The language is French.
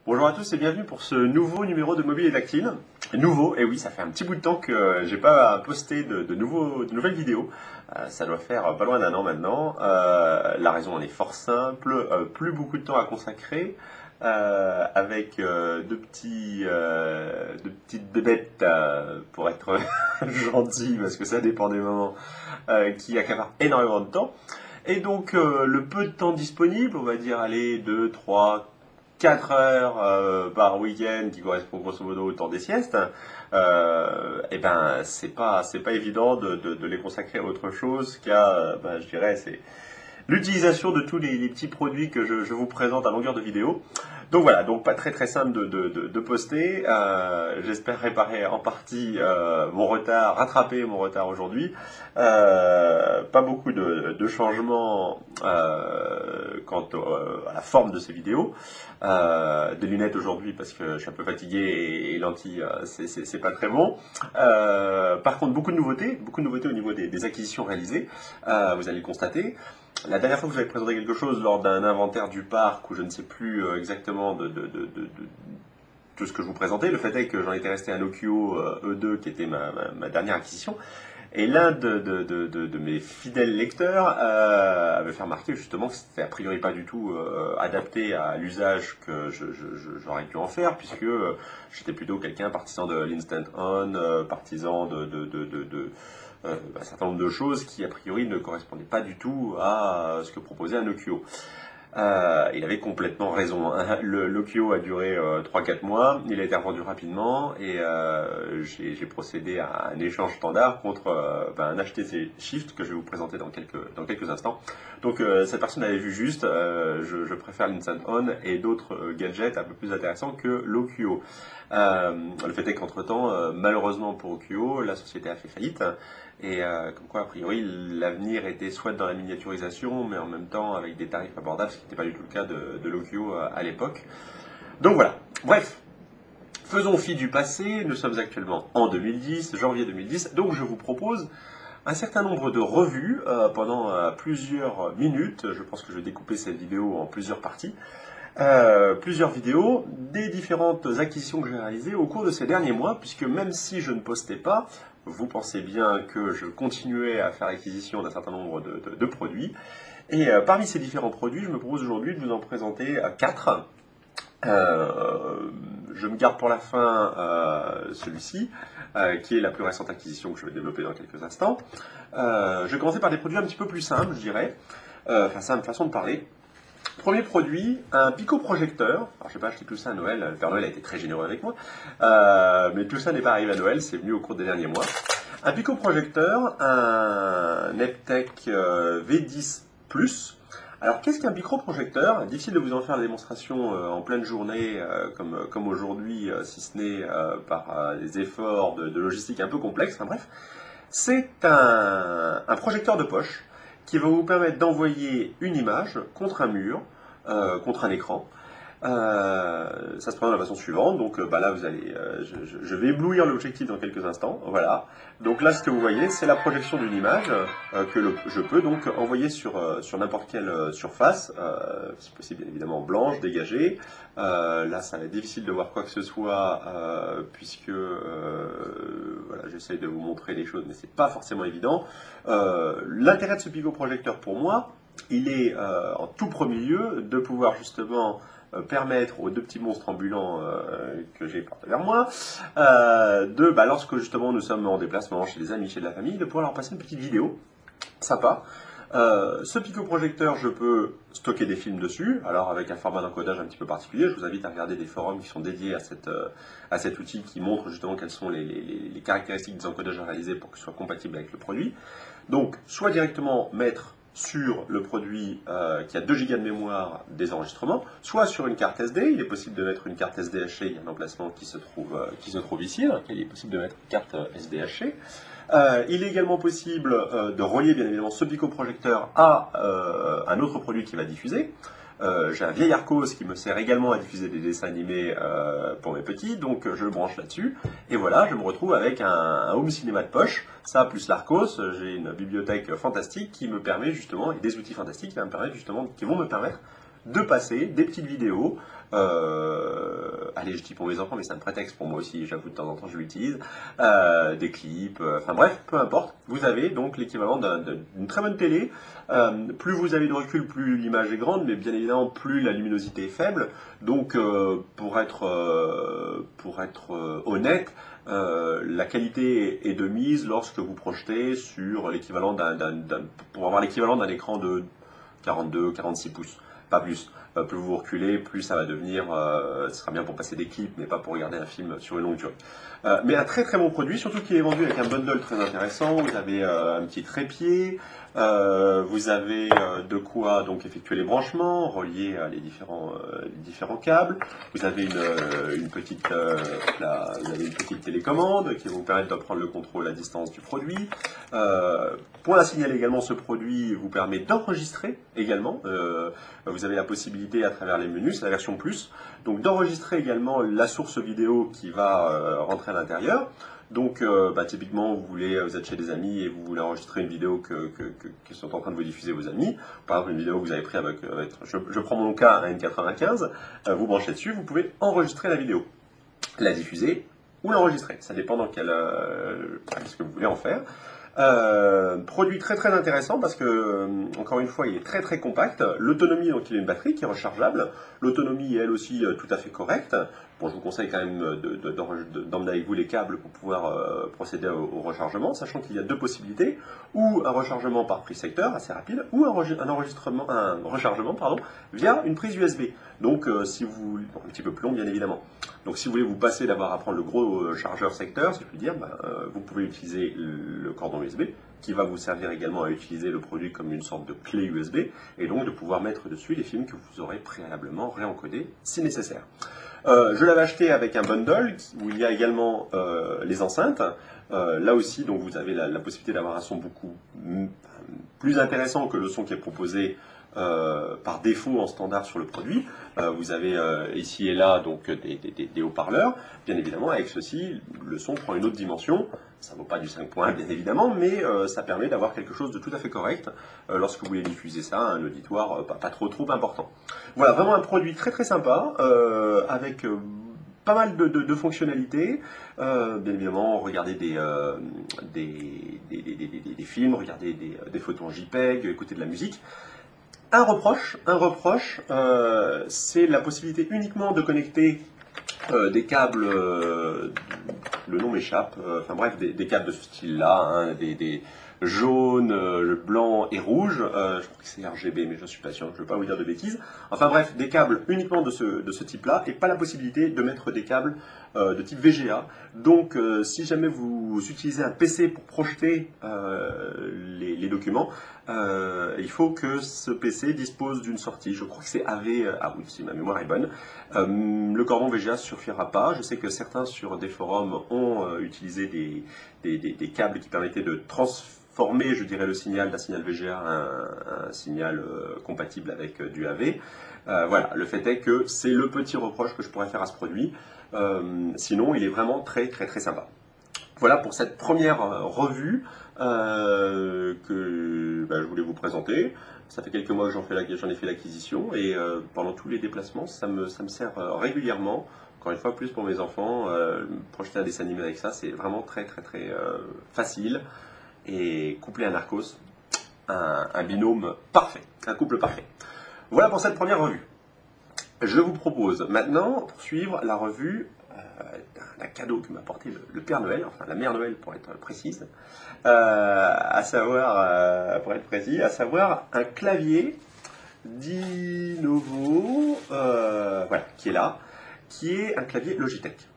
Bonjour à tous et bienvenue pour ce nouveau numéro de Mobile et Dactyle. Nouveau, et oui, ça fait un petit bout de temps que j'ai pas posté de nouvelles vidéos. Ça doit faire pas loin d'un an maintenant. La raison en est fort simple, plus beaucoup de temps à consacrer. Avec deux petites bébêtes pour être gentil parce que ça dépend des moments qui accaparent énormément de temps. Et donc le peu de temps disponible, on va dire aller 2, 3, 4 heures par week-end, qui correspond grosso modo au temps des siestes, et ben c'est pas évident de les consacrer à autre chose qu'à, je dirais, c'est l'utilisation de tous les petits produits que je vous présente à longueur de vidéo. Donc voilà, donc pas très simple de poster. J'espère réparer en partie mon retard, rattraper mon retard aujourd'hui. Pas beaucoup de changements quant à la forme de ces vidéos. Des lunettes aujourd'hui parce que je suis un peu fatigué et lentilles, c'est pas très bon. Par contre, beaucoup de nouveautés au niveau des acquisitions réalisées. Vous allez le constater. La dernière fois que vous avez présenté quelque chose lors d'un inventaire du parc, où je ne sais plus exactement de ce que je vous présentais, le fait est que j'en étais resté à Nokia E2 qui était ma dernière acquisition. Et l'un de mes fidèles lecteurs avait fait remarquer justement que c'était a priori pas du tout adapté à l'usage que j'aurais dû en faire, puisque j'étais plutôt quelqu'un partisan de l'Instant On, partisan un certain nombre de choses qui a priori ne correspondaient pas du tout à ce que proposait un Nokia. Il avait complètement raison. Le Nokia a duré 3-4 mois, il a été revendu rapidement et j'ai procédé à un échange standard contre un HTC Shift que je vais vous présenter dans quelques instants. Donc cette personne avait vu juste, je préfère l'Instant On et d'autres gadgets un peu plus intéressants que l'Okio. Le fait est qu'entre-temps, malheureusement pour Okio, la société a fait faillite. Et comme quoi, a priori, l'avenir était soit dans la miniaturisation, mais en même temps avec des tarifs abordables, ce qui n'était pas du tout le cas de Lokio à l'époque. Donc voilà. Bref, faisons fi du passé. Nous sommes actuellement en 2010, janvier 2010. Donc je vous propose un certain nombre de revues pendant plusieurs minutes. Je pense que je vais découper cette vidéo en plusieurs parties. Plusieurs vidéos des différentes acquisitions que j'ai réalisées au cours de ces derniers mois, puisque même si je ne postais pas, vous pensez bien que je continuais à faire acquisition d'un certain nombre de produits. Et parmi ces différents produits, je me propose aujourd'hui de vous en présenter 4. Je me garde pour la fin celui-ci, qui est la plus récente acquisition que je vais développer dans quelques instants. Je vais commencer par des produits un petit peu plus simples, je dirais. Simple façon de parler. Premier produit, un picoprojecteur. Alors je n'ai pas acheté tout ça à Noël, le Père Noël a été très généreux avec moi, mais tout ça n'est pas arrivé à Noël, c'est venu au cours des derniers mois. Un picoprojecteur, un Neptec V10 Plus. Alors qu'est-ce qu'un picoprojecteur? Difficile de vous en faire la démonstration en pleine journée comme aujourd'hui, si ce n'est par des efforts de logistique un peu complexes. Enfin bref, c'est un projecteur de poche qui va vous permettre d'envoyer une image contre un mur, contre un écran. Ça se présente de la façon suivante. Donc là, vous allez, je vais éblouir l'objectif dans quelques instants. Voilà. Donc là, ce que vous voyez, c'est la projection d'une image que je peux donc envoyer sur n'importe quelle surface, si possible bien évidemment blanche, dégagée. Là, ça va être difficile de voir quoi que ce soit puisque voilà, j'essaie de vous montrer les choses, mais c'est pas forcément évident. L'intérêt de ce picoprojecteur pour moi, il est en tout premier lieu de pouvoir justement permettre aux deux petits monstres ambulants que j'ai portés vers moi, lorsque justement nous sommes en déplacement chez des amis, chez de la famille, de pouvoir leur passer une petite vidéo sympa. Ce picoprojecteur, je peux stocker des films dessus, alors avec un format d'encodage un petit peu particulier. Je vous invite à regarder des forums qui sont dédiés à cet outil qui montrent justement quelles sont les caractéristiques des encodages à réaliser pour que ce soit compatible avec le produit. Donc, soit directement mettre sur le produit qui a 2 Go de mémoire des enregistrements, soit sur une carte SD. Il est possible de mettre une carte SDHC, il y a un emplacement qui se trouve ici, dans lequel il est possible de mettre une carte SDHC. Il est également possible de relier bien évidemment ce picoprojecteur à un autre produit qui va diffuser. J'ai un vieil Arcos qui me sert également à diffuser des dessins animés pour mes petits, donc je le branche là-dessus. Et voilà, je me retrouve avec un home cinéma de poche. Ça, plus l'Arcos, j'ai une bibliothèque fantastique qui me permet justement, et des outils fantastiques qui vont me permettre de passer des petites vidéos. Allez, je dis pour mes enfants, mais c'est un prétexte pour moi aussi, j'avoue, de temps en temps je l'utilise, des clips, enfin bref, peu importe. Vous avez donc l'équivalent d'une très bonne télé. Plus vous avez de recul, plus l'image est grande, mais bien évidemment, plus la luminosité est faible. Donc, pour être honnête, la qualité est de mise lorsque vous projetez sur l'équivalent pour avoir l'équivalent d'un écran de 42-46 pouces, pas plus. Plus vous reculez, plus ça va devenir, ce sera bien pour passer des clips, mais pas pour regarder un film sur une longue durée. Mais un très très bon produit, surtout qu'il est vendu avec un bundle très intéressant. Vous avez un petit trépied, vous avez de quoi donc effectuer les branchements, relier les différents câbles. Vous avez une petite télécommande qui va vous permettre de prendre le contrôle à distance du produit. Point à signaler également, ce produit vous permet d'enregistrer également. Vous avez la possibilité à travers les menus, c'est la version plus, donc d'enregistrer également la source vidéo qui va rentrer à l'intérieur. Donc, typiquement, vous êtes chez des amis et vous voulez enregistrer une vidéo qui sont en train de vous diffuser vos amis. Par exemple, une vidéo que vous avez prise avec je prends mon cas, un N95, vous branchez dessus, vous pouvez enregistrer la vidéo, la diffuser ou l'enregistrer. Ça dépend dans ce que vous voulez en faire. Produit très très intéressant parce que, encore une fois, il est très très compact. L'autonomie, donc il a une batterie qui est rechargeable. L'autonomie est elle aussi tout à fait correcte. Bon, je vous conseille quand même d'emmener avec vous les câbles pour pouvoir procéder au rechargement, sachant qu'il y a deux possibilités, ou un rechargement par prise secteur assez rapide, ou un rechargement via une prise USB. Donc, si vous, un petit peu plus long bien évidemment. Donc, si vous voulez vous passer d'avoir à prendre le gros chargeur secteur, si je puis dire, vous pouvez utiliser le cordon USB, qui va vous servir également à utiliser le produit comme une sorte de clé USB, et donc de pouvoir mettre dessus les films que vous aurez préalablement réencodés si nécessaire. Je l'avais acheté avec un bundle où il y a également les enceintes. Là aussi, donc vous avez la possibilité d'avoir un son beaucoup plus intéressant que le son qui est proposé par défaut en standard sur le produit. Vous avez ici et là donc des haut-parleurs. Bien évidemment, avec ceci, le son prend une autre dimension. Ça ne vaut pas du 5.1 bien évidemment, mais ça permet d'avoir quelque chose de tout à fait correct lorsque vous voulez diffuser ça à un auditoire pas trop important. Voilà, vraiment un produit très très sympa avec pas mal de fonctionnalités. Bien évidemment, regarder des films, regarder des photos en JPEG, écouter de la musique. Un reproche, c'est la possibilité uniquement de connecter des câbles, le nom m'échappe, enfin bref, des câbles de ce style-là, hein, des jaunes, blancs et rouges, je crois que c'est RGB, mais je ne suis pas sûr, je ne veux pas vous dire de bêtises. Enfin bref, des câbles uniquement de ce type-là, et pas la possibilité de mettre des câbles de type VGA. Donc, si jamais vous utilisez un PC pour projeter les documents, il faut que ce PC dispose d'une sortie. Je crois que c'est AV, ah oui, si ma mémoire est bonne. Le cordon VGA ne suffira pas. Je sais que certains sur des forums ont utilisé des câbles qui permettaient de transformer, je dirais, le signal d'un signal VGA à un signal compatible avec du AV. Voilà, le fait est que c'est le petit reproche que je pourrais faire à ce produit. Sinon, il est vraiment très très très sympa. Voilà pour cette première revue que je voulais vous présenter. Ça fait quelques mois que j'en ai fait l'acquisition et pendant tous les déplacements, ça me sert régulièrement. Encore une fois, plus pour mes enfants, projeter un dessin animé avec ça, c'est vraiment très très très facile. Et couplé à Narcos, un binôme parfait, un couple parfait. Voilà pour cette première revue. Je vous propose maintenant de suivre la revue d'un cadeau que m'a apporté le Père Noël, enfin la Mère Noël pour être précise, à savoir, pour être précis, à savoir un clavier Dinovo, voilà, qui est là, qui est un clavier Logitech.